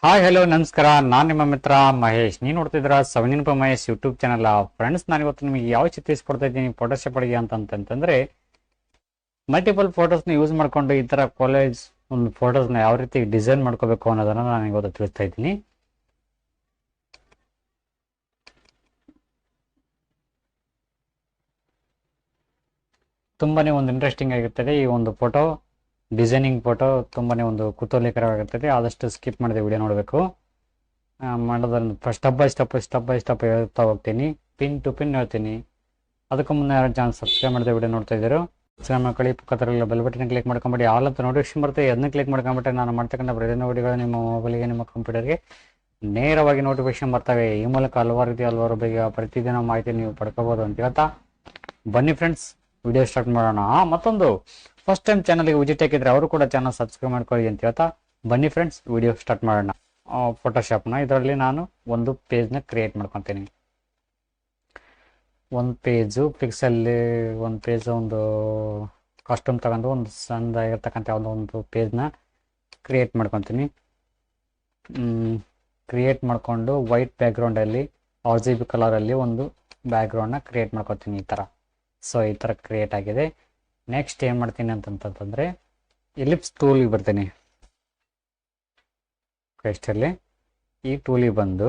Hi hello ನಮಸ್ಕಾರ. ನಾನು ನಿಮ್ಮ ಮಿತ್ರ ಮಹೇಶ್. ನೀವು ನೋಡ್ತಿದ್ರ NENAPU Mahesh YouTube channel. Friends, ನಾನು ಇವತ್ತು ನಿಮಗೆ ಯಾವ ಚಿತ್ರ ಇಸ್ಕೊಡ್ತಾ ಇದ್ದೀನಿ ಫೋಟೋಶಾಪ್ ಅಡಿಗೆ ಅಂತಂತಂದ್ರೆ ಮಲ್ಟಿಪಲ್ ಫೋಟೋಸ್ನ ಯೂಸ್ ಮಾಡ್ಕೊಂಡು ಈ ತರ ಕಾಲೇಜ್ ಒಂದು ಫೋಟೋಸ್ನ ಯಾವ ರೀತಿ ಡಿಸೈನ್ ಮಾಡ್ಕೋಬೇಕು ಅನ್ನೋದನ್ನ ನಾನು ಇವತ್ತು ತಿಳಿಸ್ತಾ ಇದ್ದೀನಿ. ತುಂಬಾನೇ ಒಂದು ಇಂಟ್ರೆಸ್ಟಿಂಗ್ ಆಗಿರ್ತದೆ ಈ ಒಂದು ಫೋಟೋ ಡಿಸೈನಿಂಗ್ ಫೋಟೋ. ತುಂಬಾನೇ ಒಂದು ಕುತೂಹಲಕರವಾಗಿರ್ತದೆ. ಆದಷ್ಟು ಸ್ಕಿಪ್ ಮಾಡದೆ ವಿಡಿಯೋ ನೋಡಬೇಕು. ಮಾಡೋದನ್ನು ಸ್ಟೆಪ್ ಬೈ ಸ್ಟೆಪ್ ಹೇಳ್ತಾ ಹೋಗ್ತೀನಿ, ಪಿನ್ ಟು ಪಿನ್ ಹೇಳ್ತೀನಿ. ಅದಕ್ಕೂ ಮುನ್ನ ಯಾರು ಚಾನಲ್ ಸಬ್ಸ್ಕ್ರೈಬ್ ಮಾಡಿದೆ ವಿಡಿಯೋ ನೋಡ್ತಾ ಇದ್ದಾರೆ ಸಬ್ಸ್ಕ್ರೈಬ್ ಮಾಡ್ಕೊಳ್ಳಿ. ಪಕ್ಕದಲ್ಲಿರೋ ಬೆಲ್ ಬಟನ್ ಕ್ಲಿಕ್ ಮಾಡ್ಕೊಂಬಿಡಿ. ಆಲ್ ಅಂತ ನೋಟಿಫಿಕೇಶನ್ ಬರುತ್ತೆ, ಅದನ್ನ ಕ್ಲಿಕ್ ಮಾಡ್ಕೊಂಬಿಟ್ರೆ ನಾನು ಮಾಡ್ತಕ್ಕಂಥ ಪ್ರತಿಯೊಂದು ವಿಡಿಯೋಗಳು ನಿಮ್ಮ ಮೊಬೈಲ್ಗೆ ನಿಮ್ಮ ಕಂಪ್ಯೂಟರ್ಗೆ ನೇರವಾಗಿ ನೋಟಿಫಿಕೇಶನ್ ಬರ್ತವೆ. ಈ ಮೂಲಕ ಹಲವಾರು ಬಗ್ಗೆ ಪ್ರತಿದಿನ ಮಾಹಿತಿ ನೀವು ಪಡ್ಕೋಬಹುದು ಅಂತ ಹೇಳ್ತಾ ಬನ್ನಿ ಫ್ರೆಂಡ್ಸ್, ವಿಡಿಯೋ ಸ್ಟಾರ್ಟ್ ಮಾಡೋಣ. ಮತ್ತೊಂದು ಫಸ್ಟ್ ಟೈಮ್ ಚಾನಲ್ಗೆ ವಿಸಿಟ್ ಹಾಕಿದ್ರೆ ಅವರು ಕೂಡ ಚಾನಲ್ ಸಬ್ಸ್ಕ್ರೈಬ್ ಮಾಡ್ಕೊಳ್ಳಿ ಅಂತ ಹೇಳ್ತಾ ಬನ್ನಿ ಫ್ರೆಂಡ್ಸ್, ವಿಡಿಯೋ ಸ್ಟಾರ್ಟ್ ಮಾಡೋಣ. ಫೋಟೋಶಾಪ್ನ ಇದರಲ್ಲಿ ನಾನು ಒಂದು ಪೇಜ್ನ ಕ್ರಿಯೇಟ್ ಮಾಡ್ಕೊತೀನಿ. ಒಂದು ಪೇಜು ಪಿಕ್ಸಲ್ಲಿ ಒಂದು ಕಾಸ್ಟ್ಯೂಮ್ ತಗೊಂಡು ಒಂದು ಸಣ್ಣದಾಗಿರ್ತಕ್ಕಂಥ ಒಂದು ಪೇಜ್ನ ಕ್ರಿಯೇಟ್ ಮಾಡ್ಕೊತೀನಿ. ಕ್ರಿಯೇಟ್ ಮಾಡಿಕೊಂಡು ವೈಟ್ ಬ್ಯಾಕ್ಗ್ರೌಂಡಲ್ಲಿ RGB ಕಲರಲ್ಲಿ ಒಂದು ಬ್ಯಾಕ್ಗ್ರೌಂಡ್ನ ಕ್ರಿಯೇಟ್ ಮಾಡ್ಕೊತೀನಿ ಈ ಥರ. ಸೊ ಈ ಥರ ಕ್ರಿಯೇಟ್ ಆಗಿದೆ. ನೆಕ್ಸ್ಟ್ ಏನು ಮಾಡ್ತೀನಿ ಅಂತಂತಂದರೆ ಎಲಿಪ್ಸ್ ಟೂಲಿಗೆ ಬರ್ತೀನಿ. ಕ್ವೆಸ್ಟಲ್ಲಿ ಈ ಟೂಲಿಗೆ ಬಂದು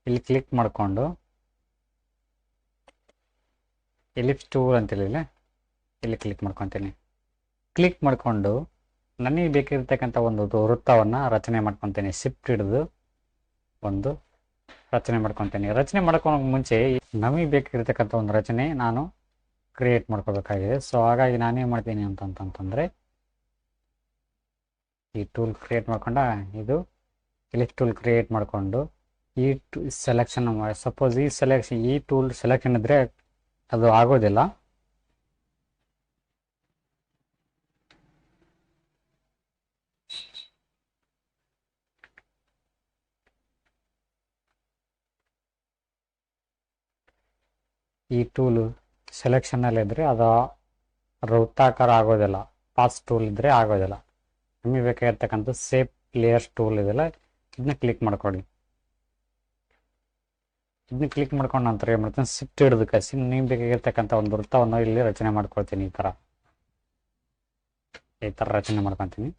ಇಲ್ಲಿ ಕ್ಲಿಕ್ ಮಾಡಿಕೊಂಡು ಎಲಿಪ್ಸ್ ಟೂಲ್ ಅಂತೇಳಿಲ್ಲ, ಇಲ್ಲಿ ಕ್ಲಿಕ್ ಮಾಡ್ಕೊತೀನಿ. ಕ್ಲಿಕ್ ಮಾಡಿಕೊಂಡು ನನಗೆ ಬೇಕಿರ್ತಕ್ಕಂಥ ಒಂದು ವೃತ್ತವನ್ನು ರಚನೆ ಮಾಡ್ಕೊತೀನಿ. ಶಿಫ್ಟ್ ಹಿಡಿದು ಒಂದು ರಚನೆ ಮಾಡ್ಕೊತೀನಿ. ರಚನೆ ಮಾಡ್ಕೊಳಕ್ಕೆ ಮುಂಚೆ ನಮಗೆ ಬೇಕಿರ್ತಕ್ಕಂಥ ಒಂದು ರಚನೆ ನಾನು ಕ್ರಿಯೇಟ್ ಮಾಡ್ಕೋಬೇಕಾಗಿದೆ. ಸೊ ಹಾಗಾಗಿ ನಾನೇನು ಮಾಡ್ತೀನಿ ಅಂತಂತಂದರೆ ಈ ಟೂಲ್ ಕ್ರಿಯೇಟ್ ಮಾಡ್ಕೊಂಡ ಇದು ಎಲಿಪ್ಸ್ ಟೂಲ್ ಕ್ರಿಯೇಟ್ ಮಾಡಿಕೊಂಡು ಈ ಸೆಲೆಕ್ಷನ್ ಸಪೋಸ್ ಈ ಟೂಲ್ ಸೆಲೆಕ್ಷನ್ ಇದ್ದರೆ ಅದು ಆಗೋದಿಲ್ಲ. ಈ ಟೂಲು ಸೆಲೆಕ್ಷನಲ್ಲಿ ಇದ್ದರೆ ಅದು ವೃತ್ತಾಕಾರ ಆಗೋದಿಲ್ಲ. ಪಾಸ್ ಟೂಲ್ ಇದ್ದರೆ ಆಗೋದಿಲ್ಲ. ನಿಮಗೆ ಬೇಕಾಗಿರ್ತಕ್ಕಂಥ ಸೇಪ್ ಲೇಯರ್ಸ್ ಟೂಲ್ ಇದೆಲ್ಲ, ಇದನ್ನ ಕ್ಲಿಕ್ ಮಾಡ್ಕೊಳ್ಳಿ. ಇದನ್ನ ಕ್ಲಿಕ್ ಮಾಡ್ಕೊಂಡು ನಂತರ ಏನು ಮಾಡ್ತೀನಿ, ಶಿಫ್ಟ್ ಹಿಡಿದು ಕಸಿ ನಿಮ್ಗೆ ಬೇಕಾಗಿರ್ತಕ್ಕಂಥ ಒಂದು ವೃತ್ತವನ್ನು ಇಲ್ಲಿ ರಚನೆ ಮಾಡ್ಕೊಳ್ತೀನಿ. ಈ ಥರ ರಚನೆ ಮಾಡ್ಕೊತೀನಿ.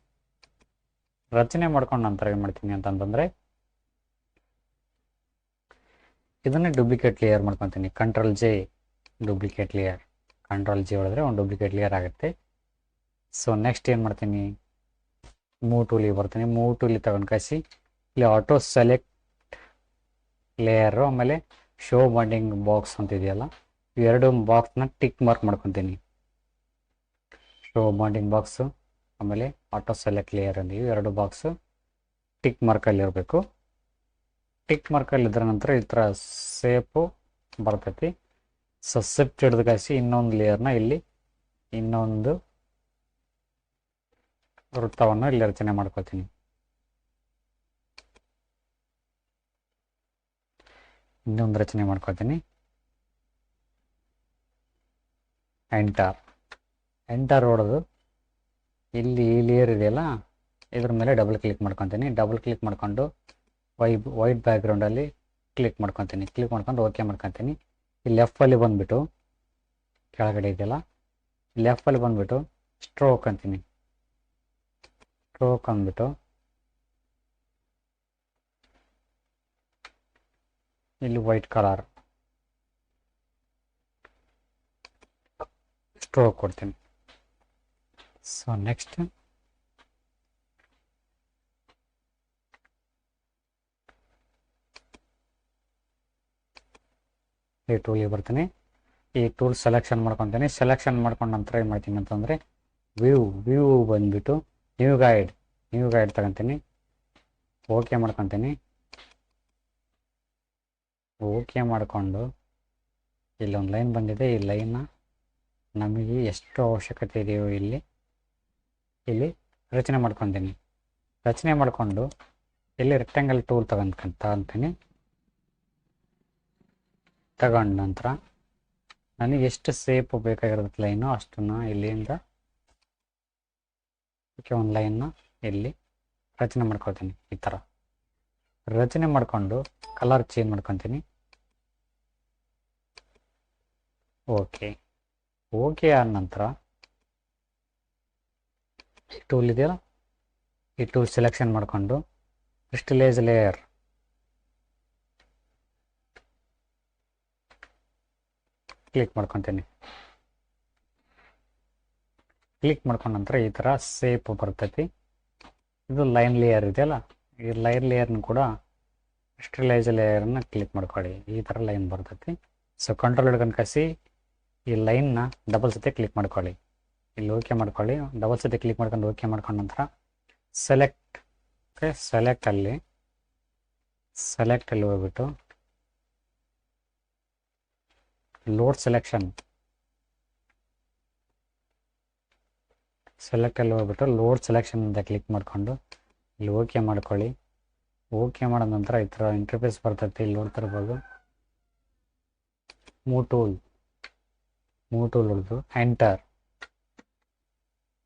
ರಚನೆ ಮಾಡ್ಕೊಂಡು ನಂತರ ಏನು ಮಾಡ್ತೀನಿ ಅಂತಂದರೆ ಇದನ್ನೇ ಡೂಪ್ಲಿಕೇಟ್ ಲೇಯರ್ ಮಾಡ್ಕೊತೀನಿ. Ctrl J duplicate layer. Ctrl J ಹೊಡೆದ್ರೆ ಒಂದು ಡೂಪ್ಲಿಕೇಟ್ ಲೇಯರ್ ಆಗುತ್ತೆ. ಸೊ ನೆಕ್ಸ್ಟ್ ಏನು ಮಾಡ್ತೀನಿ, ಮೂವ್ ಟೂಲಿಗೆ ಬರ್ತೀನಿ. ಮೂವ್ ಟೂಲಿಗೆ ತಗೊಂಡು ಕಳಿಸಿ ಇಲ್ಲಿ ಆಟೋ ಸೆಲೆಕ್ಟ್ ಲೇಯರು, ಆಮೇಲೆ ಶೋ ಬಾಂಡಿಂಗ್ ಬಾಕ್ಸ್ ಅಂತ ಇದೆಯಲ್ಲ, ಇವೆರಡು ಬಾಕ್ಸ್ನ ಟಿಕ್ ಮಾರ್ಕ್ ಮಾಡ್ಕೊತೀನಿ. ಶೋ ಬಾಂಡಿಂಗ್ ಬಾಕ್ಸು ಆಮೇಲೆ ಆಟೋ ಸೆಲೆಕ್ಟ್ ಲೇಯರ್ ಅಂದಿವಿ, ಎರಡು ಬಾಕ್ಸು ಟಿಕ್ ಮಾರ್ಕಲ್ಲಿ ಇರಬೇಕು. ಟಿಕ್ ಮಾರ್ಕಲ್ಲಿ ಇದ್ರ ನಂತರ ಈ ಥರ ಸೇಪು ಬರ್ತೈತಿ. ಸೊ ಶಿಫ್ಟ್ ಹಿಡಿದು ಕಾಯಿಸಿ ಇನ್ನೊಂದು ಲೇಯರ್ನ ಇಲ್ಲಿ ಇನ್ನೊಂದು ವೃತ್ತವನ್ನು ಇಲ್ಲಿ ರಚನೆ ಮಾಡ್ಕೊತೀನಿ. ಇನ್ನೊಂದು ರಚನೆ ಮಾಡ್ಕೊತೀನಿ. ಎಂಟರ್ ಹೊಡೆದು ಇಲ್ಲಿ ಈ ಲೇಯರ್ ಇದೆಯಲ್ಲ ಇದ್ರ ಮೇಲೆ ಡಬಲ್ ಕ್ಲಿಕ್ ಮಾಡ್ಕೊತೀನಿ. ಡಬಲ್ ಕ್ಲಿಕ್ ಮಾಡ್ಕೊಂಡು ವೈಟ್ ಬ್ಯಾಕ್ಗ್ರೌಂಡಲ್ಲಿ ಕ್ಲಿಕ್ ಮಾಡ್ಕೊತೀನಿ. ಕ್ಲಿಕ್ ಮಾಡ್ಕೊಂಡು ಓಕೆ ಮಾಡ್ಕೊತೀನಿ. ಇಲ್ಲಿ F-ಅಲ್ಲಿ ಬಂದುಬಿಟ್ಟು ಕೆಳಗಡೆ ಇದೆಯಲ್ಲ, ಇಲ್ಲಿ F-ಅಲ್ಲಿ ಬಂದುಬಿಟ್ಟು ಸ್ಟ್ರೋಕ್ ಅಂತೀನಿ. ಸ್ಟ್ರೋಕ್ ಅಂದ್ಬಿಟ್ಟು ಇಲ್ಲಿ ವೈಟ್ ಕಲರ್ ಸ್ಟ್ರೋಕ್ ಕೊಡ್ತೀನಿ. ಸೊ ನೆಕ್ಸ್ಟ್ ಈ ಟೂಲಿಗೆ ಬರ್ತೀನಿ. ಈ ಟೂಲ್ ಸೆಲೆಕ್ಷನ್ ಮಾಡ್ಕೊತೀನಿ. ಸೆಲೆಕ್ಷನ್ ಮಾಡ್ಕೊಂಡು ನಂತರ ಏನು ಮಾಡ್ತೀನಿ ಅಂತಂದರೆ ವ್ಯೂ ಬಂದುಬಿಟ್ಟು ನ್ಯೂ ಗೈಡ್ ತಗೊತೀನಿ. ಓಕೆ ಮಾಡ್ಕೊತೀನಿ. ಓಕೆ ಮಾಡಿಕೊಂಡು ಇಲ್ಲೊಂದು ಲೈನ್ ಬಂದಿದೆ. ಈ ಲೈನ್ನ ನಮಗೆ ಎಷ್ಟು ಅವಶ್ಯಕತೆ ಇದೆಯೋ ಇಲ್ಲಿ ರಚನೆ ಮಾಡ್ಕೊತೀನಿ. ರಚನೆ ಮಾಡಿಕೊಂಡು ಇಲ್ಲಿ ರೆಕ್ಟ್ಯಾಂಗಲ್ ಟೂಲ್ ತಗೊಂತೀನಿ. ತಗೊಂಡ ನಂತರ ನನಗೆ ಎಷ್ಟು ಸೇಪ್ ಬೇಕಾಗಿರೋದು ಲೈನು ಅಷ್ಟನ್ನು ಇಲ್ಲಿಂದ ಓಕೆ, ಒಂದು ಲೈನ್ನ ಇಲ್ಲಿ ರಚನೆ ಮಾಡ್ಕೊಳ್ತೀನಿ. ಈ ಥರ ರಚನೆ ಮಾಡಿಕೊಂಡು ಕಲರ್ ಚೇಂಜ್ ಮಾಡ್ಕೊತೀನಿ. ಓಕೆ, ಓಕೆ ಆದ ನಂತರ ಈ ಟೂಲ್ ಇದೆಯಲ್ಲ, ಈ ಟೂಲ್ ಸೆಲೆಕ್ಷನ್ ಮಾಡಿಕೊಂಡು ಕ್ರಿಸ್ಟಲೈಸ್ ಲೇಯರ್ ಕ್ಲಿಕ್ ಮಾಡ್ಕೊತೀನಿ. ಕ್ಲಿಕ್ ಮಾಡ್ಕೊಂಡ ನಂತರ ಈ ಥರ ಸೇಪ್ ಬರ್ತೈತಿ. ಇದು ಲೈನ್ ಲೇಯರ್ ಇದೆಯಲ್ಲ, ಈ ಲೈನ್ ಲೇಯರ್ನ ಕೂಡ ಕ್ರಿಸ್ಟಲೈಸ್ ಲೇಯರ್ನ ಕ್ಲಿಕ್ ಮಾಡ್ಕೊಳ್ಳಿ. ಈ ಥರ ಲೈನ್ ಬರ್ತೈತಿ. ಸೊ ಕಂಟ್ರೋಲ್ ಹಿಡ್ಕೊಂಡು ಕಸಿ ಈ ಲೈನ್ನ ಡಬಲ್ ಸತಿ ಕ್ಲಿಕ್ ಮಾಡ್ಕೊಳ್ಳಿ. ಇಲ್ಲಿ ಓಕೆ ಮಾಡ್ಕೊಳ್ಳಿ. ಡಬಲ್ ಸತಿ ಕ್ಲಿಕ್ ಮಾಡ್ಕೊಂಡು ಓಕೆ ಮಾಡ್ಕೊಂಡ ನಂತರ ಸೆಲೆಕ್ಟ್, ಓಕೆ, ಸೆಲೆಕ್ಟಲ್ಲಿ ಹೋಗ್ಬಿಟ್ಟು ಲೋಡ್ ಸೆಲೆಕ್ಟಲ್ಲಿ ಹೋಗ್ಬಿಟ್ಟು ಲೋಡ್ ಸೆಲೆಕ್ಷನ್ ಅಂತ ಕ್ಲಿಕ್ ಮಾಡಿಕೊಂಡು ಇಲ್ಲಿ ಓಕೆ ಮಾಡ್ಕೊಳ್ಳಿ. ಓಕೆ ಮಾಡಿದ ನಂತರ ಈ ಥರ ಇಂಟರ್ಫೇಸ್ ಬರ್ತೈತಿ. ಇಲ್ಲಿ ನೋಡ್ತಿರ್ಬೋದು ಮೂವ್ ಟೂಲ್ ಹೊಡೆದು ಎಂಟರ್,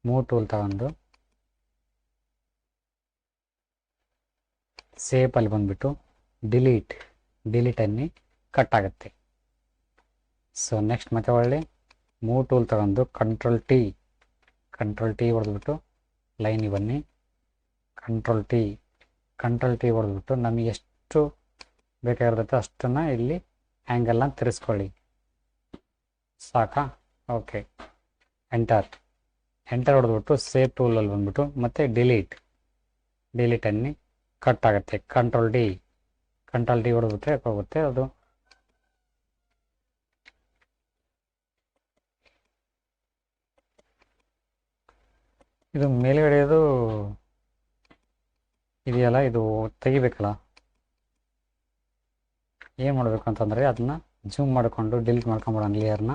ಮೂವ್ ಟೂಲ್ ತಗೊಂಡು ಸೇಪಲ್ಲಿ ಬಂದುಬಿಟ್ಟು ಡಿಲೀಟ್ ಅನ್ನಿ ಕಟ್ ಆಗುತ್ತೆ. ಸೊ ನೆಕ್ಸ್ಟ್ ಮತ್ತೆ ಒಳ್ಳೆ ಮೂವ್ ಟೂಲ್ ತಗೊಂಡು ಕಂಟ್ರೋಲ್ ಟಿ ಹೊಡೆದ್ಬಿಟ್ಟು ಲೈನಿಗೆ ಬನ್ನಿ. ಕಂಟ್ರೋಲ್ ಟಿ ಹೊಡೆದ್ಬಿಟ್ಟು ನಮಗೆ ಎಷ್ಟು ಬೇಕಾಗಿರ್ತೈತೆ ಅಷ್ಟನ್ನು ಇಲ್ಲಿ ಆ್ಯಂಗಲ್ನ ತಿರ್ಸ್ಕೊಳ್ಳಿ. ಸಾಕಾ? ಓಕೆ, ಎಂಟರ್ ಹೊಡೆದ್ಬಿಟ್ಟು ಸೇವ್ ಟೂಲಲ್ಲಿ ಬಂದ್ಬಿಟ್ಟು ಮತ್ತೆ ಡಿಲೀಟ್ ಅನ್ನಿ ಕಟ್ ಆಗುತ್ತೆ. ಕಂಟ್ರೋಲ್ ಡಿ ಹೊಡೆದ್ಬಿಟ್ರೆ ಹೋಗುತ್ತೆ. ಅದು ಇದು ಮೇಲ್ಗಡೆದು ಇದೆಯಲ್ಲ, ಇದು ತೆಗಿಬೇಕಲ್ಲ. ಏನು ಮಾಡಬೇಕು ಅಂತಂದರೆ ಅದನ್ನ ಜೂಮ್ ಮಾಡಿಕೊಂಡು ಡಿಲೀಟ್ ಮಾಡ್ಕೊಂಬಿಡೋಣ ಲೇಯರ್ನ.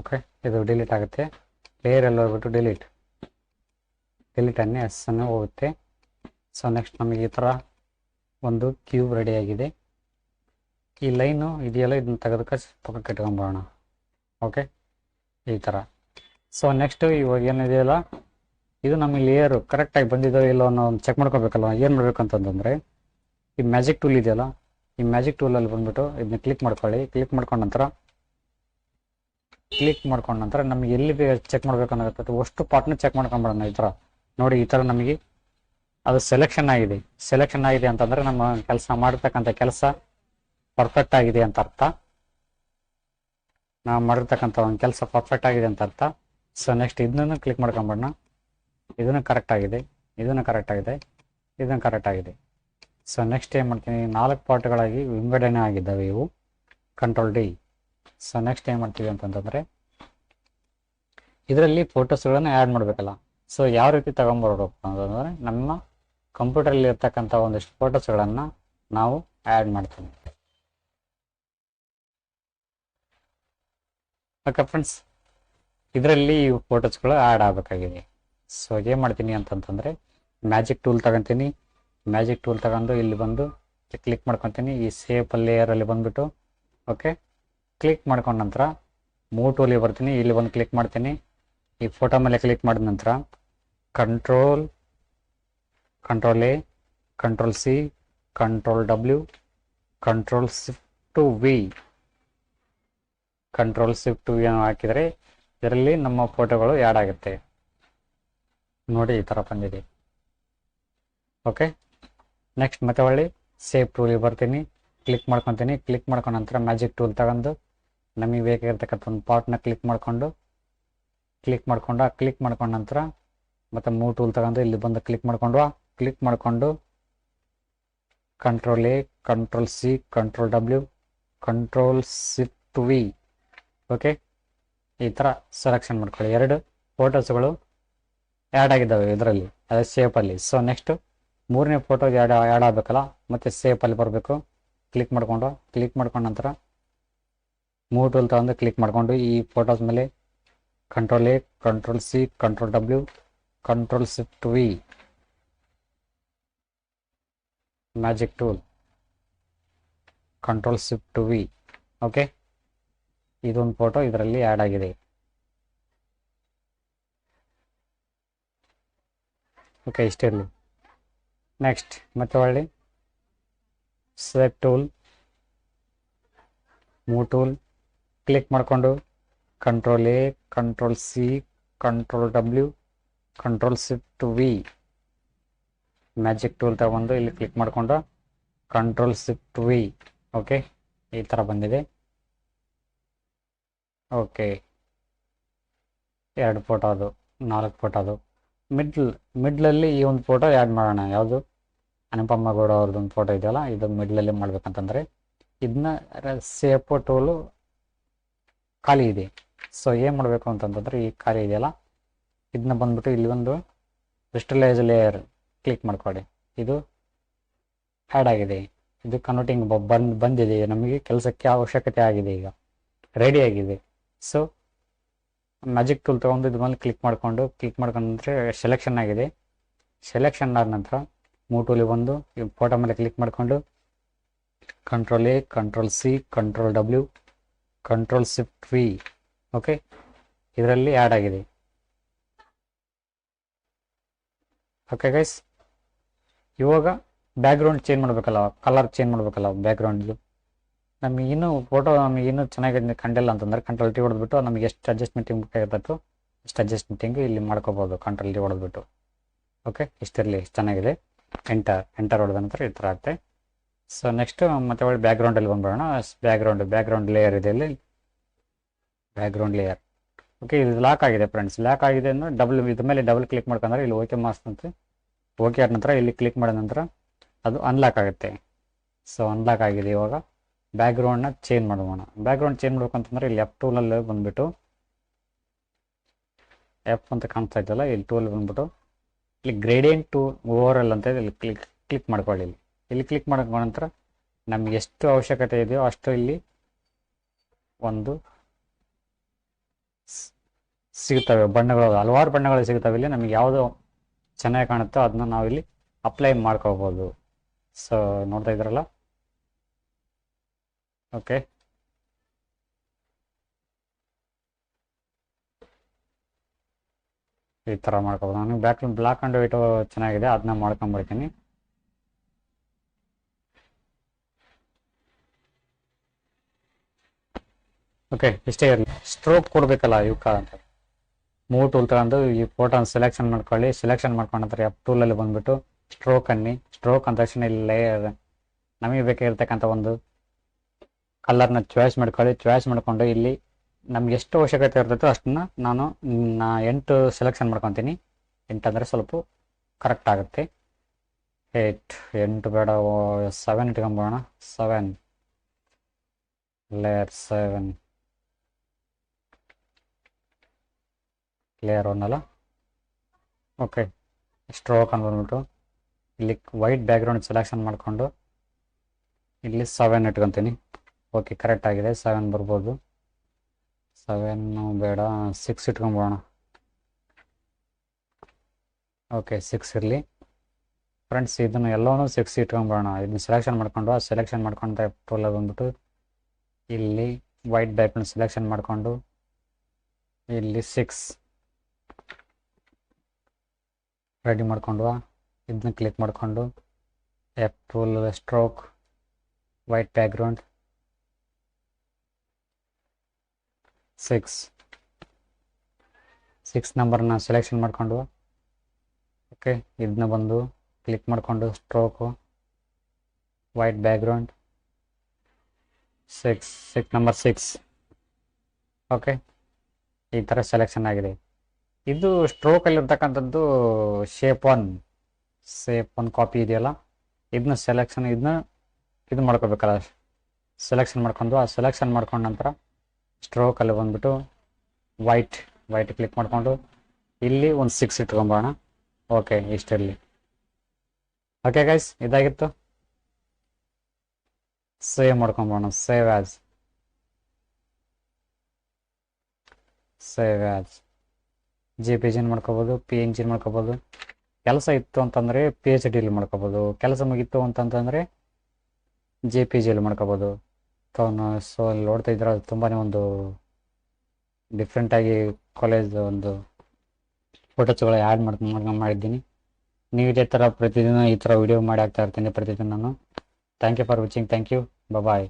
ಓಕೆ, ಇದು ಡಿಲೀಟ್ ಆಗುತ್ತೆ. ಲೇಯರಲ್ಲಿ ಹೋಗ್ಬಿಟ್ಟು ಡಿಲೀಟ್ ಅನ್ನಿ ಅನ್ನು ಹೋಗುತ್ತೆ. ಸೊ ನೆಕ್ಸ್ಟ್ ನಮಗೆ ಈ ಥರ ಒಂದು ಕ್ಯೂಬ್ ರೆಡಿಯಾಗಿದೆ. ಈ ಲೈನು ಇದೆಯಲ್ಲ, ಇದನ್ನ ತೆಗೆದಕ್ಕೆ ಪಕ್ಕಕ್ಕೆ ಇಟ್ಕೊಂಬೋಣ. ಓಕೆ, ಈ ಥರ. ಸೊ ನೆಕ್ಸ್ಟು ಇವಾಗ ಏನಿದೆಯಲ್ಲ, ಇದು ನಮಗೆ ಲೇಯರು ಕರೆಕ್ಟಾಗಿ ಬಂದಿದೋ ಇಲ್ಲೋ ಅನ್ನೋ ಒಂದು ಚೆಕ್ ಮಾಡ್ಕೋಬೇಕಲ್ಲ. ಏನು ಮಾಡಬೇಕು ಅಂತಂದರೆ ಈ ಮ್ಯಾಜಿಕ್ ಟೂಲ್ ಇದೆಯಲ್ಲ, ಈ ಮ್ಯಾಜಿಕ್ ಟೂಲಲ್ಲಿ ಬಂದುಬಿಟ್ಟು ಇದನ್ನ ಕ್ಲಿಕ್ ಮಾಡ್ಕೊಳ್ಳಿ. ಕ್ಲಿಕ್ ಮಾಡ್ಕೊಂಡ ನಂತರ ನಮಗೆ ಎಲ್ಲಿ ಚೆಕ್ ಮಾಡ್ಬೇಕನ್ನೋದು ಅಷ್ಟು ಪಾರ್ಟ್ನ ಚೆಕ್ ಮಾಡ್ಕೊಂಬಿಡೋಣ. ಈ ಥರ ನೋಡಿ, ಈ ಥರ ನಮಗೆ ಅದು ಸೆಲೆಕ್ಷನ್ ಆಗಿದೆ ಅಂತಂದರೆ ನಮ್ಮ ಮಾಡಿರ್ತಕ್ಕಂಥ ಕೆಲಸ ಪರ್ಫೆಕ್ಟ್ ಆಗಿದೆ ಅಂತ ಅರ್ಥ. ನಾವು ಮಾಡಿರ್ತಕ್ಕಂಥ ಒಂದು ಕೆಲಸ ಪರ್ಫೆಕ್ಟ್ ಆಗಿದೆ ಅಂತ ಅರ್ಥ. ಸೊ ನೆಕ್ಸ್ಟ್ ಇದನ್ನು ಕ್ಲಿಕ್ ಮಾಡ್ಕೊಂಬಿಡೋಣ. ಇದನ್ನು ಕರೆಕ್ಟ್ ಆಗಿದೆ. ಸೊ ನೆಕ್ಸ್ಟ್ ಏನು ಮಾಡ್ತೀನಿ, 4 ಪಾರ್ಟ್ಗಳಾಗಿ ವಿಂಗಡಣೆ ಆಗಿದ್ದಾವೆ ಇವು. Control D. ಸೊ ನೆಕ್ಸ್ಟ್ ಏನು ಮಾಡ್ತೀವಿ ಅಂತಂದರೆ ಇದರಲ್ಲಿ ಫೋಟೋಸ್ಗಳನ್ನು ಆ್ಯಡ್ ಮಾಡಬೇಕಲ್ಲ. ಸೊ ಯಾವ ರೀತಿ ತಗೊಂಬರ್ಬೇಕು ಅಂತಂದರೆ ನಮ್ಮ ಕಂಪ್ಯೂಟರಲ್ಲಿ ಇರ್ತಕ್ಕಂಥ ಒಂದಿಷ್ಟು ಫೋಟೋಸ್ಗಳನ್ನು ನಾವು ಆ್ಯಡ್ ಮಾಡ್ತೀವಿ. ಓಕೆ ಫ್ರೆಂಡ್ಸ್, ಇದರಲ್ಲಿ ಫೋಟೋಸ್ಗಳು ಆ್ಯಡ್ ಆಗಬೇಕಾಗಿದೆ. ಸೊ ಏನು ಮಾಡ್ತೀನಿ ಅಂತಂತಂದರೆ ಮ್ಯಾಜಿಕ್ ಟೂಲ್ ತಗೊತೀನಿ. ಮ್ಯಾಜಿಕ್ ಟೂಲ್ ತಗೊಂಡು ಇಲ್ಲಿ ಬಂದು ಕ್ಲಿಕ್ ಮಾಡ್ಕೊತೀನಿ. ಈ ಸೇಪ್ ಲೇಯರಲ್ಲಿ ಬಂದುಬಿಟ್ಟು ಓಕೆ ಕ್ಲಿಕ್ ಮಾಡ್ಕೊಂಡ ನಂತರ ಮೂವ್ ಟೂಲಿಗೆ ಬರ್ತೀನಿ. ಇಲ್ಲಿ ಬಂದು ಕ್ಲಿಕ್ ಮಾಡ್ತೀನಿ. ಈ ಫೋಟೋ ಮೇಲೆ ಕ್ಲಿಕ್ ಮಾಡಿದ ನಂತರ control A, control C, control W, control shift V ಹಾಕಿದರೆ ಇದರಲ್ಲಿ ನಮ್ಮ ಫೋಟೋಗಳು ಆ್ಯಡ್ ಆಗುತ್ತೆ. ನೋಡಿ, ಈ ಥರ ಬಂದಿದೆ. ಓಕೆ, ನೆಕ್ಸ್ಟ್ ಮತ್ತೆ ಒಳ್ಳೆ ಸೇವ್ ಟೂಲಿಗೆ ಬರ್ತೀನಿ. ಕ್ಲಿಕ್ ಮಾಡ್ಕೊತೀನಿ. ಕ್ಲಿಕ್ ಮಾಡ್ಕೊಂಡ ನಂತರ ಮ್ಯಾಜಿಕ್ ಟೂಲ್ ತಗೊಂಡು ನಮಗೆ ಬೇಕಾಗಿರ್ತಕ್ಕಂಥ ಒಂದು ಪಾರ್ಟ್ನ ಕ್ಲಿಕ್ ಮಾಡ್ಕೊಂಡ ನಂತರ ಮತ್ತು ಮೂವ್ ಟೂಲ್ ತಗೊಂಡು ಇಲ್ಲಿ ಬಂದು ಕ್ಲಿಕ್ ಮಾಡಿಕೊಂಡು control A, control C, control W, control shift V okay, ಈ ಥರ ಸೆಲೆಕ್ಷನ್ ಮಾಡ್ಕೊಳ್ಳಿ. 2 ಫೋಟೋಸ್ಗಳು ಆ್ಯಡ್ ಆಗಿದ್ದಾವೆ ಇದರಲ್ಲಿ, ಅದೇ ಶೇಪಲ್ಲಿ. ಸೊ ನೆಕ್ಸ್ಟು 3ನೇ ಫೋಟೋ ಆ್ಯಡ್ ಆಗಬೇಕಲ್ಲ, ಮತ್ತು ಶೇಪಲ್ಲಿ ಬರಬೇಕು. ಕ್ಲಿಕ್ ಮಾಡ್ಕೊಂಡ ನಂತರ ಮೂವ್ ಟೂಲ್ ತಗೊಂಡು ಕ್ಲಿಕ್ ಮಾಡಿಕೊಂಡು ಈ ಫೋಟೋಸ್ ಮೇಲೆ control A, control C, control W, control shift V, magic tool, control shift V okay. ಇದೊಂದು ಫೋಟೋ ಇದರಲ್ಲಿ ಆ್ಯಡ್ ಆಗಿದೆ. ಓಕೆ, ಇಷ್ಟಿರಲಿ. ನೆಕ್ಸ್ಟ್ ಮತ್ತೆ ಒಳ್ಳೆ select tool, move tool click ಮಾಡಿಕೊಂಡು control A, control C, control W, control shift V, magic tool ತಗೊಂಡು ಇಲ್ಲಿ click ಮಾಡಿಕೊಂಡು ಕಂಟ್ರೋಲ್ ಶಿಫ್ಟ್ ವಿ. ಓಕೆ, ಈ ಥರ ಬಂದಿದೆ. ಓಕೆ, 2 ಫೋಟೋ ಅದು, 4 ಫೋಟೋ ಅದು. ಮಿಡ್ಲಲ್ಲಿ ಈ ಒಂದು ಫೋಟೋ ಆ್ಯಡ್ ಮಾಡೋಣ. ಯಾವುದು? ಅನುಪಮ್ಮ ಗೌಡ ಅವ್ರದ್ದೊಂದು ಫೋಟೋ ಇದೆಯಲ್ಲ, ಇದು ಮಿಡ್ಲಲ್ಲಿ ಮಾಡ್ಬೇಕಂತಂದರೆ ಇದನ್ನ ಸೇಫ್ ಟೂಲು ಖಾಲಿ ಇದೆ. ಸೊ ಏನು ಮಾಡಬೇಕು ಅಂತಂತಂದರೆ, ಈ ಖಾಲಿ ಇದೆಯಲ್ಲ ಇದನ್ನ ಬಂದ್ಬಿಟ್ಟು ಇಲ್ಲಿ ಒಂದು ಕ್ರಿಸ್ಟಲೈಸ್ ಲೇಯರ್ ಕ್ಲಿಕ್ ಮಾಡ್ಕೊಳ್ಳಿ. ಇದು ಆ್ಯಡ್ ಆಗಿದೆ. ಇದು ಕನ್ವರ್ಟಿಂಗ್ ಬಂದಿದೆ. ನಮಗೆ ಕೆಲಸಕ್ಕೆ ಅವಶ್ಯಕತೆ ಆಗಿದೆ, ಈಗ ರೆಡಿ ಆಗಿದೆ. ಸೊ ಮ್ಯಾಜಿಕ್ ಟೂಲ್ ತೊಗೊಂಡು ಇದ್ರ ಮೇಲೆ ಕ್ಲಿಕ್ ಮಾಡ್ಕೊಂಡ್ರೆ ಸೆಲೆಕ್ಷನ್ ಆಗಿದೆ. ಸೆಲೆಕ್ಷನ್ ಆದ ನಂತರ ಮೂವ್ ಟೂಲಿಗೆ ಬಂದು ಈ ಫೋಟೋ ಮೇಲೆ ಕ್ಲಿಕ್ ಮಾಡಿಕೊಂಡು control A, control C, control W, control shift V. Okay, ಇದರಲ್ಲಿ ಆ್ಯಡ್ ಆಗಿದೆ. ಓಕೆ ಗೈಸ್, ಇವಾಗ ಬ್ಯಾಕ್ಗ್ರೌಂಡ್ ಚೇಂಜ್ ಮಾಡಬೇಕಲ್ಲ, ಕಲರ್ ಚೇಂಜ್ ಮಾಡಬೇಕಲ್ಲ ಬ್ಯಾಕ್ಗ್ರೌಂಡ್ದು. ನಮಗೆ ಇನ್ನೂ ಫೋಟೋ ನಮಗೆ ಇನ್ನೂ ಚೆನ್ನಾಗಿ ಕಂಡಿಲ್ಲ ಅಂತಂದರೆ ಕಂಟ್ರೋಲ್ ಟಿ ಹೊಡೆದ್ಬಿಟ್ಟು ನಮಗೆ ಎಷ್ಟು ಅಡ್ಜಸ್ಟ್ಮೆಂಟಿಂಗ್ ಬೇಕಾಗಿರ್ತೈತೋ ಅಷ್ಟು ಅಡ್ಜಸ್ಟ್ಮೆಂಟಿಂಗ್ ಇಲ್ಲಿ ಮಾಡ್ಕೋಬೋದು ಕಂಟ್ರೋಲ್ ಟಿ ಹೊಡೆದ್ಬಿಟ್ಟು. ಓಕೆ, ಇಷ್ಟಿರಲಿ, ಚೆನ್ನಾಗಿದೆ. ಎಂಟರ್ ಹೊಡೆದ ನಂತರ ಈ ಥರ ಆಗುತ್ತೆ. ಸೊ ನೆಕ್ಸ್ಟ್ ಮತ್ತೆ ಒಳ್ಳೆ ಬ್ಯಾಕ್ಗ್ರೌಂಡಲ್ಲಿ ಬಂದ್ಬಿಡೋಣ. ಬ್ಯಾಕ್ಗ್ರೌಂಡ್ ಲೇಯರ್ ಇದೆ ಇಲ್ಲಿ, ಬ್ಯಾಕ್ಗ್ರೌಂಡ್ ಲೇಯರ್. ಓಕೆ, ಇದು ಲಾಕ್ ಆಗಿದೆ ಫ್ರೆಂಡ್ಸ್. ಲಾಕ್ ಆಗಿದೆ ಅಂದರೆ ಇದ್ರ ಮೇಲೆ ಡಬಲ್ ಕ್ಲಿಕ್ ಮಾಡ್ಕೊಂಡ್ರೆ ಇಲ್ಲಿ ಓಕೆ ಅಂತ ಓಕೆ ಆದ ನಂತರ ಇಲ್ಲಿ ಕ್ಲಿಕ್ ಮಾಡಿದ ನಂತರ ಅದು ಅನ್ಲಾಕ್ ಆಗುತ್ತೆ. ಸೊ ಅನ್ಲಾಕ್ ಆಗಿದೆ. ಇವಾಗ ಬ್ಯಾಕ್ಗ್ರೌಂಡ್ನ ಚೇಂಜ್ ಮಾಡೋಣ. ಬ್ಯಾಕ್ಗ್ರೌಂಡ್ ಚೇಂಜ್ ಮಾಡ್ಬೇಕಂತಂದ್ರೆ ಇಲ್ಲಿ ಎಫ್ ಟೂಲಲ್ಲಿ ಬಂದುಬಿಟ್ಟು ಎಫ್ ಅಂತ ಕಾಣಿಸ್ತಾ ಇದ್ದಲ್ಲ, ಇಲ್ಲಿ ಟೂಲ್ ಬಂದ್ಬಿಟ್ಟು ಇಲ್ಲಿ ಗ್ರೇಡಿಯಂಟ್ ಟು ಓವರ್ ಅಂತ ಇಲ್ಲಿ ಕ್ಲಿಕ್ ಮಾಡ್ಕೊಳ್ಳಿ. ಇಲ್ಲಿ ಕ್ಲಿಕ್ ಮಾಡಿದ ನಂತರ ನಮ್ಗೆ ಎಷ್ಟು ಅವಶ್ಯಕತೆ ಇದೆಯೋ ಅಷ್ಟು ಇಲ್ಲಿ ಒಂದು ಸಿಗ್ತವೆ ಬಣ್ಣಗಳು, ಹಲವಾರು ಬಣ್ಣಗಳು ಸಿಗ್ತವೆ. ಇಲ್ಲಿ ನಮಗೆ ಯಾವುದು ಚೆನ್ನಾಗಿ ಕಾಣುತ್ತೋ ಅದನ್ನ ನಾವಿಲ್ಲಿ ಅಪ್ಲೈ ಮಾಡ್ಕೋಬೋದು. ಸೊ ನೋಡ್ತಾ ಇದ್ರಲ್ಲ. ಓಕೆ, ಈ ಥರ ಮಾಡ್ಕೋಬೋದು. ನನಗೆ ಬ್ಲಾಕ್ ಆ್ಯಂಡ್ ವೈಟು ಚೆನ್ನಾಗಿದೆ, ಅದನ್ನ ಮಾಡ್ಕೊಂಡ್ಬಿಡ್ತೀನಿ. ಓಕೆ, ಇಷ್ಟೇ ಇರಲಿ. ಸ್ಟ್ರೋಕ್ ಕೊಡಬೇಕಲ್ಲ ಇವಕ್ಕ ಅಂತ ಮೂವ್ ಟೂಲ್ ತಗೊಂಡು ಈ ಫೋಟೋನ ಸೆಲೆಕ್ಷನ್ ಮಾಡ್ಕೊಳ್ಳಿ. ಸೆಲೆಕ್ಷನ್ ಮಾಡ್ಕೊಂಡ್ರೆ ಎಫ್ ಟೂಲಲ್ಲಿ ಬಂದುಬಿಟ್ಟು ಸ್ಟ್ರೋಕ್ ಅಂದ ತಕ್ಷಣ ಇಲ್ಲಿ ಲೇಯರ್ ನಮಗೆ ಬೇಕಾಗಿರ್ತಕ್ಕಂಥ ಒಂದು ಕಲರ್ನ ಚಾಯ್ಸ್ ಮಾಡ್ಕೊಳ್ಳಿ. ಚಾಯ್ಸ್ ಮಾಡಿಕೊಂಡು ಇಲ್ಲಿ ನಮ್ಗೆ ಎಷ್ಟು ಅವಶ್ಯಕತೆ ಇರ್ತೈತೋ ಅಷ್ಟನ್ನ ನಾನು 8 ಸೆಲೆಕ್ಷನ್ ಮಾಡ್ಕೊತೀನಿ. 8 ಅಂದರೆ ಸ್ವಲ್ಪ ಕರೆಕ್ಟ್ ಆಗುತ್ತೆ. 8 ಬೇಡ, 7 ಇಟ್ಕೊಂಬೋಣ. 7 ಲೇಯರ್ 7 ಲೇಯರ್ 1 ಅಲ್ಲ. ಓಕೆ, ಸ್ಟ್ರೋಕ್ ಅಂದ್ಬಿಟ್ಟು ಇಲ್ಲಿ ವೈಟ್ ಬ್ಯಾಕ್ಗ್ರೌಂಡ್ ಸೆಲೆಕ್ಷನ್ ಮಾಡಿಕೊಂಡು ಇಲ್ಲಿ 7 ಇಟ್ಕೊತೀನಿ. ಓಕೆ, ಕರೆಕ್ಟ್ ಆಗಿದೆ. 7 ಬರ್ಬೋದು. 7 ಬೇಡ, 6 ಇಟ್ಕೊಂಬೋಣ. ಓಕೆ, 6 ಇರಲಿ ಫ್ರೆಂಡ್ಸ್. ಇದನ್ನು ಎಲ್ಲವೂ 6 ಇಟ್ಕೊಂಬೋಣ. ಇದನ್ನ ಸೆಲೆಕ್ಷನ್ ಮಾಡ್ಕೊಂಡು ಆ ಸೆಲೆಕ್ಷನ್ ಮಾಡ್ಕೊಂಡ ಟೂಲ್ ಬಂದ್ಬಿಟ್ಟು ಇಲ್ಲಿ ವೈಟ್ ಬ್ಯಾಕ್ಗ್ರೌಂಡ್ ಸೆಲೆಕ್ಷನ್ ಮಾಡಿಕೊಂಡು ಇಲ್ಲಿ 6 ರೆಡಿ ಮಾಡ್ಕೊಂಡು ಇದನ್ನ ಕ್ಲಿಕ್ ಮಾಡಿಕೊಂಡು F tool stroke white background 6 ನಂಬರ್ನ ಸೆಲೆಕ್ಷನ್ ಮಾಡಿಕೊಂಡು ಓಕೆ, ಇದನ್ನ ಬಂದು ಕ್ಲಿಕ್ ಮಾಡಿಕೊಂಡು stroke white background 6 number 6. Okay, ಈ ಥರ ಸೆಲೆಕ್ಷನ್ ಆಗಿದೆ. ಇದು ಸ್ಟ್ರೋಕಲ್ಲಿರ್ತಕ್ಕಂಥದ್ದು ಶೇಪ್ ಒನ್ ಕಾಪಿ ಇದೆಯಲ್ಲ, ಇದನ್ನ ಇದು ಮಾಡ್ಕೋಬೇಕಲ್ಲ. ಸೆಲೆಕ್ಷನ್ ಮಾಡ್ಕೊಂಡು ಆ ಸೆಲೆಕ್ಷನ್ ಮಾಡ್ಕೊಂಡ ನಂತರ ಸ್ಟ್ರೋಕಲ್ಲಿ ಬಂದ್ಬಿಟ್ಟು ವೈಟ್ ಕ್ಲಿಕ್ ಮಾಡಿಕೊಂಡು ಇಲ್ಲಿ ಒಂದು 6 ಇಟ್ಕೊಂಬೋಣ. ಓಕೆ, ಇಷ್ಟರಲ್ಲಿ. ಓಕೆ ಗೈಸ್, ಇದಾಗಿತ್ತು. ಸೇವ್ ಮಾಡ್ಕೊಂಬೋಣ. ಸೇವ್ ಆ್ಯಸ್ JPG ಮಾಡ್ಕೋಬೋದು, PNG ಮಾಡ್ಕೋಬೋದು. ಕೆಲಸ ಇತ್ತು ಅಂತಂದರೆ PHDಲಿ ಮಾಡ್ಕೋಬೋದು. ಕೆಲಸ ಮುಗಿತ್ತು ಅಂತಂತಂದರೆ JPGಲಿ ಮಾಡ್ಕೋಬೋದು. ಸೊ ಅಲ್ಲಿ ನೋಡ್ತಾ ಇದ್ರೆ ಅದು ತುಂಬಾ ಒಂದು ಡಿಫ್ರೆಂಟಾಗಿ ಕಾಲೇಜ್ ಒಂದು ಫೋಟೋಸ್ಗಳು ಆ್ಯಡ್ ಮಾಡಿದ್ದೀನಿ. ನೀವು ಇದೇ ಥರ ಪ್ರತಿದಿನ ಈ ಥರ ವಿಡಿಯೋ ಮಾಡಿ ಹಾಕ್ತಾ ಇರ್ತೀನಿ ಪ್ರತಿದಿನ ನಾನು. Thank you for watching. Thank you. Bye.